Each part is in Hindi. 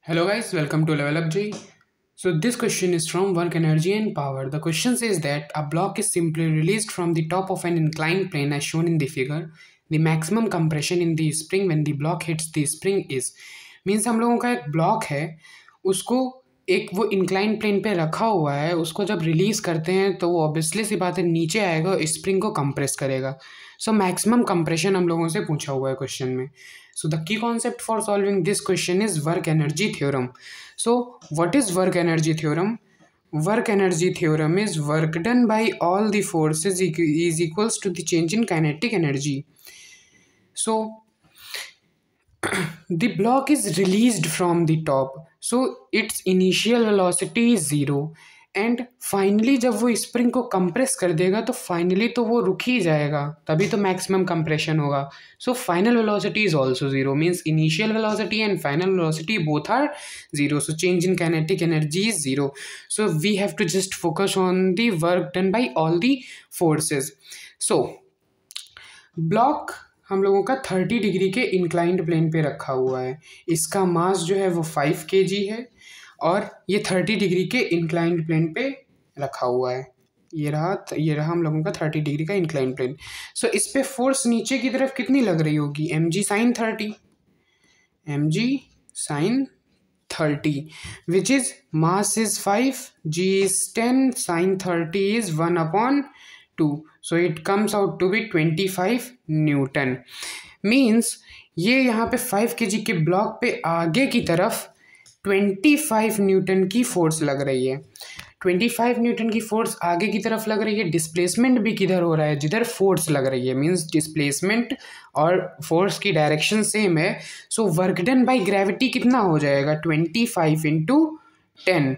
Hello guys, welcome to Level Up J. So this question is from Work Energy and Power. The question says that a block is simply released from the top of an inclined plane as shown in the figure. The maximum compression in the spring when the block hits the spring is. Means हम लोगों का एक ब्लॉक है, उसको एक वो इंक्लाइन प्लेन पे रखा हुआ है, उसको जब रिलीज करते हैं तो वो ऑब्वियसली सी बात है नीचे आएगा और स्प्रिंग को कंप्रेस करेगा. सो मैक्सिमम कंप्रेशन हम लोगों से पूछा हुआ है क्वेश्चन में. So the key concept for solving this question is work energy theorem. So what is work energy theorem? Work energy theorem is work done by all the forces is equals to the change in kinetic energy. So the block is released from the top, so its initial velocity is 0 and finally जब वो स्प्रिंग को कंप्रेस कर देगा तो फाइनली तो वो रुक ही जाएगा, तभी तो मैक्सिमम कंप्रेशन होगा. So final velocity is also zero, means initial velocity and final velocity both are zero. So change in kinetic energy is zero. So we have to just focus on the work done by all the forces. So block हम लोगों का 30 डिग्री के इंक्लाइंड प्लेन पे रखा हुआ है. इसका मास जो है वो 5 kg है और ये 30 डिग्री के इंक्लाइंड प्लेन पे रखा हुआ है. ये रहा हम लोगों का 30 डिग्री का इंक्लाइंड प्लेन. सो इस पे फोर्स नीचे की तरफ कितनी लग रही होगी? mg sin 30, mg sin 30, which is mass is 5, g is 10, sin 30 is 1/2. So it comes out to be 25 newton. मीन्स ये यहाँ पे 5 kg के ब्लॉक पे आगे की तरफ 25 न्यूटन की फोर्स लग रही है. 25 न्यूटन की फोर्स आगे की तरफ लग रही है. डिस्प्लेसमेंट भी किधर हो रहा है? जिधर फोर्स लग रही है. मीन्स डिस्प्लेसमेंट और फोर्स की डायरेक्शन सेम है. So work done by gravity कितना हो जाएगा? 25 × 10.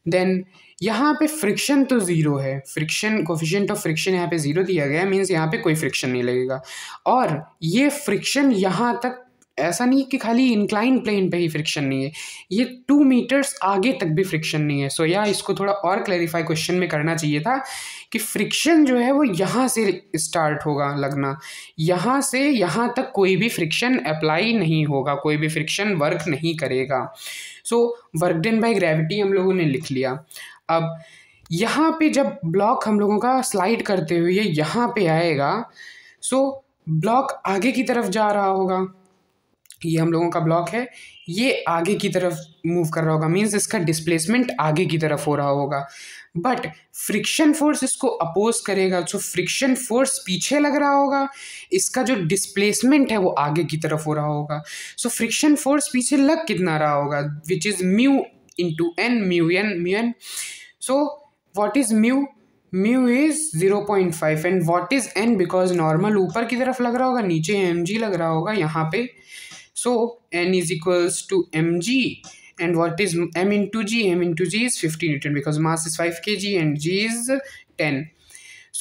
देन यहाँ पे फ्रिक्शन तो ज़ीरो है, फ्रिक्शन कोफिशिएंट ऑफ फ्रिक्शन यहाँ पे ज़ीरो दिया गया है. मीन्स यहाँ पे कोई फ्रिक्शन नहीं लगेगा. और ये फ्रिक्शन यहाँ तक ऐसा नहीं कि खाली इंक्लाइन प्लेन पे ही फ्रिक्शन नहीं है, ये 2 मीटर्स आगे तक भी फ्रिक्शन नहीं है. सो या इसको थोड़ा और क्लैरिफाई क्वेश्चन में करना चाहिए था कि फ्रिक्शन जो है वो यहाँ से स्टार्ट होगा लगना, यहाँ से यहाँ तक कोई भी फ्रिक्शन अप्लाई नहीं होगा, कोई भी फ्रिक्शन वर्क नहीं करेगा. So work done by gravity हम लोगों ने लिख लिया. अब यहाँ पे जब ब्लॉक हम लोगों का स्लाइड करते हुए यहाँ पे आएगा, सो ब्लॉक आगे की तरफ जा रहा होगा. ये हम लोगों का ब्लॉक है, ये आगे की तरफ मूव कर रहा होगा. मीन्स इसका डिस्प्लेसमेंट आगे की तरफ हो रहा होगा. बट फ्रिक्शन फोर्स इसको अपोज करेगा. सो फ्रिक्शन फोर्स पीछे लग रहा होगा, इसका जो डिस्प्लेसमेंट है वो आगे की तरफ हो रहा होगा. सो फ्रिक्शन फोर्स पीछे लग कितना रहा होगा? Which is mu into N, mu N. So what is mu? Mu is 0.5 and what is N? Because normal ऊपर की तरफ लग रहा होगा, नीचे mg लग रहा होगा यहाँ पे. So n is equals to mg, and what is m into g? M into g is 50 Newton because mass is 5 kg and g is 10.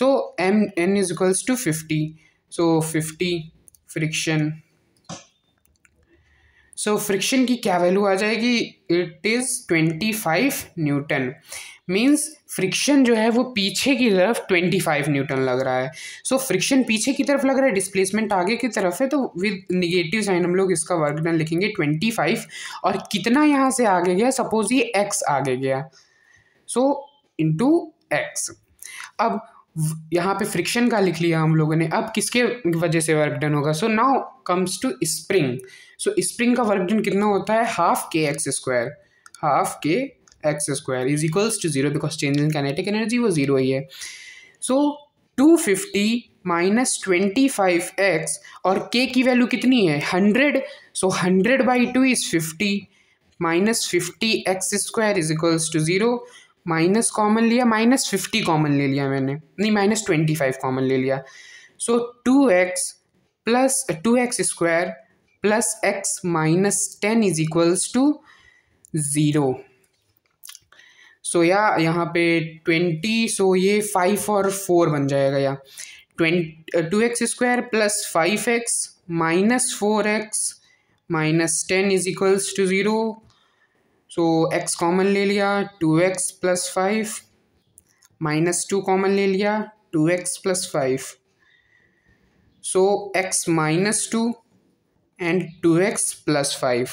So n is equals to 50. So 50 friction. So friction की क्या वैल्यू आ जाएगी? It is 25 Newton. Means friction जो है वो पीछे की तरफ 25 न्यूटन लग रहा है. सो फ्रिक्शन पीछे की तरफ लग रहा है, डिस्प्लेसमेंट आगे की तरफ है, तो विद निगेटिव साइन हम लोग इसका वर्क डन लिखेंगे 25. और कितना यहाँ से आगे गया? सपोज ये x आगे गया, सो इंटू एक्स. अब यहाँ पे फ्रिक्शन का लिख लिया हम लोगों ने. अब किसके वजह से वर्क डन होगा? So now comes to spring. So spring का वर्क डन कितना होता है? Half k x square is equals to 0 because change in kinetic energy वो 0 ही है. So 250 minus 25x और k की वैल्यू कितनी है? 100. So 100/2 is 50 minus 50x square is equals to 0. Minus common लिया, -50 कॉमन ले लिया मैंने, नहीं -25 कॉमन ले लिया. सो 2x square plus x minus 10 is equals to 0. सो यहाँ पे 20, सो ये 5 और 4 बन जाएगा. या 2x square plus 5x minus 4x minus 10 is equals to 0. So x common ले लिया, 2x plus 5 minus 2 कॉमन ले लिया, 2x plus 5. So x minus 2 and 2x plus 5.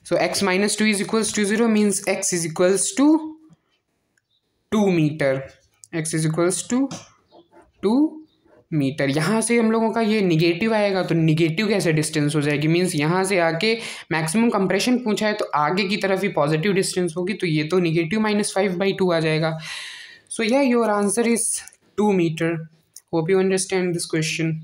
So x minus 2 is equals to 0 means x is equals to 2 metre, x is equals to 2 metre. यहाँ से हम लोगों का ये निगेटिव आएगा, तो निगेटिव कैसे डिस्टेंस हो जाएगी, मीन्स यहाँ से आके मैक्सिमम कंप्रेशन पूछा है तो आगे की तरफ ही पॉजिटिव डिस्टेंस होगी, तो ये तो निगेटिव -5/2 आ जाएगा। सो या your answer is 2 metre. Hope you understand this question.